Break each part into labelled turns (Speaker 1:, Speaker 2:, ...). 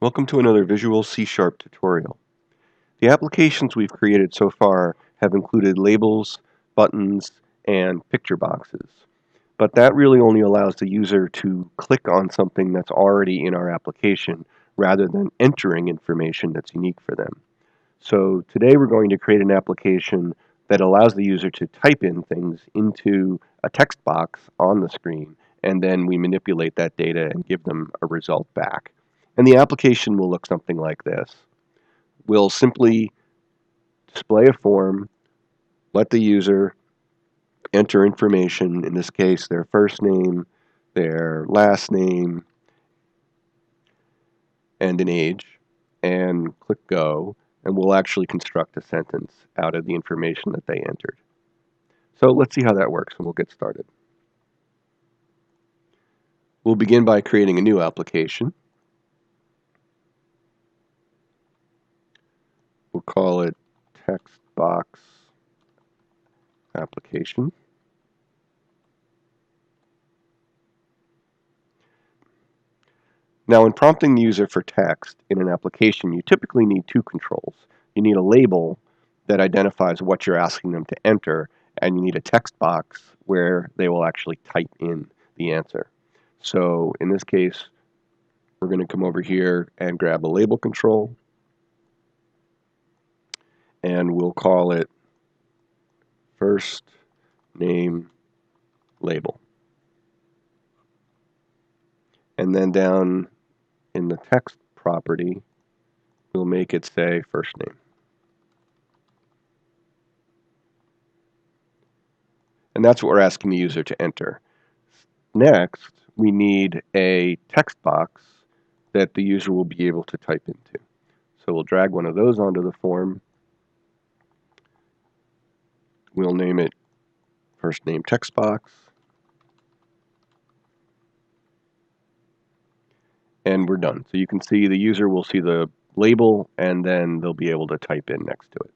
Speaker 1: Welcome to another Visual C# tutorial. The applications we've created so far have included labels, buttons, and picture boxes. But that really only allows the user to click on something that's already in our application rather than entering information that's unique for them. So today we're going to create an application that allows the user to type in things into a text box on the screen, and then we manipulate that data and give them a result back. And the application will look something like this. We'll simply display a form, let the user enter information, in this case their first name, their last name, and an age, and click go, and we'll actually construct a sentence out of the information that they entered. So let's see how that works, and we'll get started. We'll begin by creating a new application. We'll call it TextBox application. Now, in prompting the user for text in an application, you typically need two controls. You need a label that identifies what you're asking them to enter, and you need a text box where they will actually type in the answer. So in this case, we're going to come over here and grab a label control, and we'll call it first name label. And then down in the text property, we'll make it say first name. And that's what we're asking the user to enter. Next, we need a text box that the user will be able to type into. So we'll drag one of those onto the form. We'll name it first name text box. And we're done. So you can see the user will see the label, and then they'll be able to type in next to it.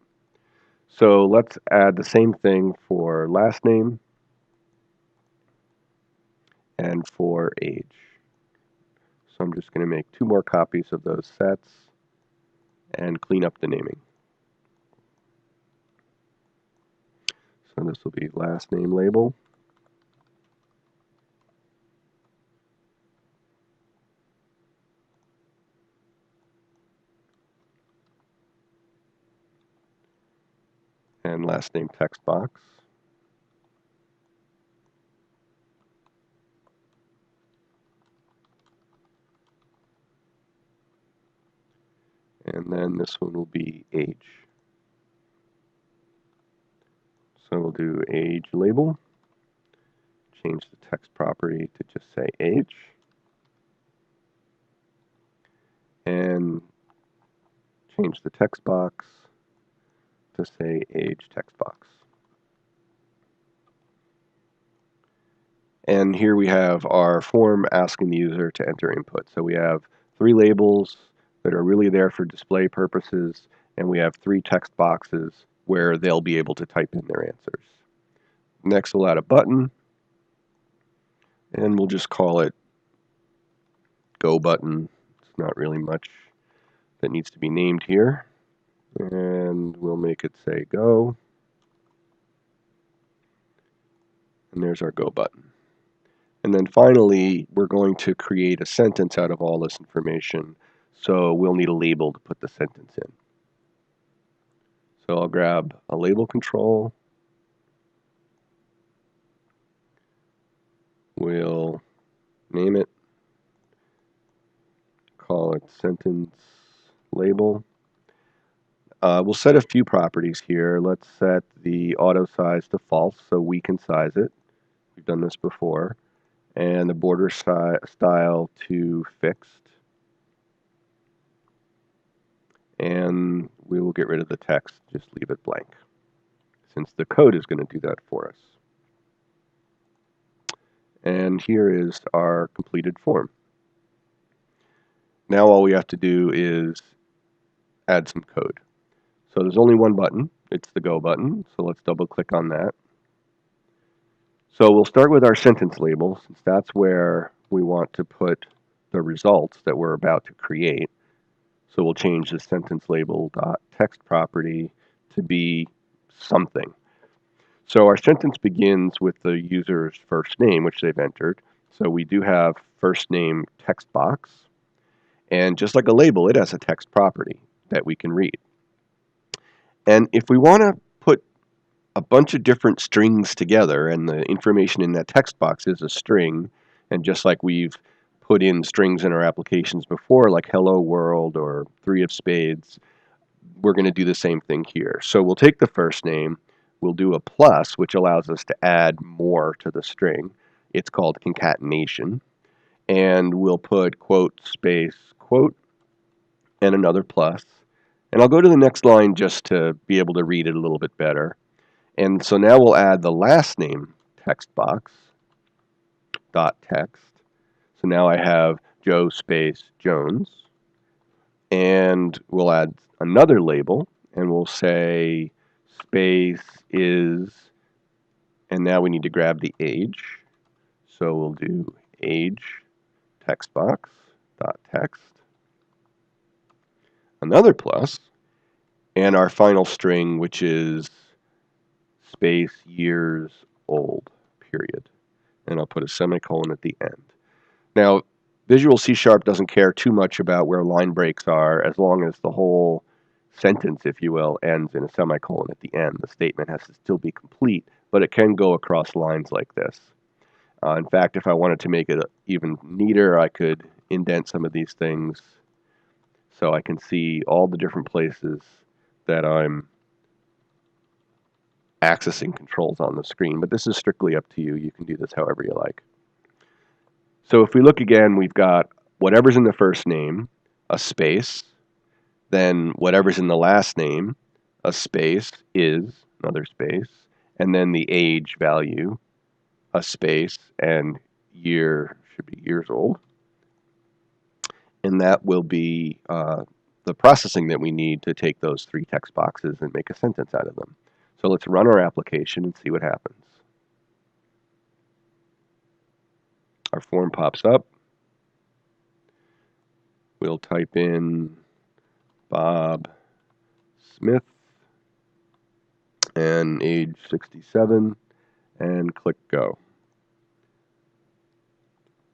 Speaker 1: So let's add the same thing for last name and for age. So I'm just going to make two more copies of those sets and clean up the naming. So this will be last name label. And last name text box. And then this one will be age. So we'll do age label, change the text property to just say age, and change the text box to say age text box. And here we have our form asking the user to enter input. So we have three labels that are really there for display purposes, and we have three text boxes where they'll be able to type in their answers. Next, we'll add a button, and we'll just call it Go Button. It's not really much that needs to be named here. And we'll make it say Go. And there's our Go button. And then finally, we're going to create a sentence out of all this information. So we'll need a label to put the sentence in. So I'll grab a label control. We'll name it. Call it sentence label. We'll set a few properties here. Let's set the auto size to false so we can size it. We've done this before. And the border style to fixed. And we will get rid of the text, just leave it blank, since the code is going to do that for us. And here is our completed form. Now all we have to do is add some code. So there's only one button. It's the Go button. So let's double click on that. So we'll start with our sentence label, since that's where we want to put the results that we're about to create. So we'll change the sentence label dot text property to be something. So our sentence begins with the user's first name, which they've entered. So we do have first name text box. And just like a label, it has a text property that we can read. And if we want to put a bunch of different strings together, and the information in that text box is a string, and just like we've put in strings in our applications before, like hello world or three of spades, we're going to do the same thing here. So we'll take the first name, we'll do a plus, which allows us to add more to the string. It's called concatenation. And we'll put quote, space, quote, and another plus. And I'll go to the next line just to be able to read it a little bit better. And so now we'll add the last name text box, dot text. So now I have Joe space Jones. And we'll add another label, and we'll say space is, and now we need to grab the age. So we'll do age text box dot text, another plus, and our final string, which is space years old, period. And I'll put a semicolon at the end. Now, Visual C# doesn't care too much about where line breaks are as long as the whole sentence, if you will, ends in a semicolon at the end. The statement has to still be complete, but it can go across lines like this. In fact, if I wanted to make it even neater, I could indent some of these things so I can see all the different places that I'm accessing controls on the screen. But this is strictly up to you. You can do this however you like. So if we look again, we've got whatever's in the first name, a space, then whatever's in the last name, a space, is, another space, and then the age value, a space, and year should be years old. And that will be the processing that we need to take those three text boxes and make a sentence out of them. So let's run our application and see what happens. Our form pops up. We'll type in Bob Smith and age 67 and click go.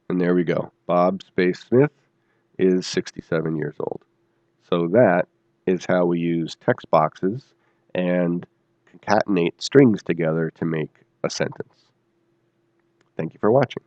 Speaker 1: And there we go. Bob space Smith is 67 years old. So that is how we use text boxes and concatenate strings together to make a sentence. Thank you for watching.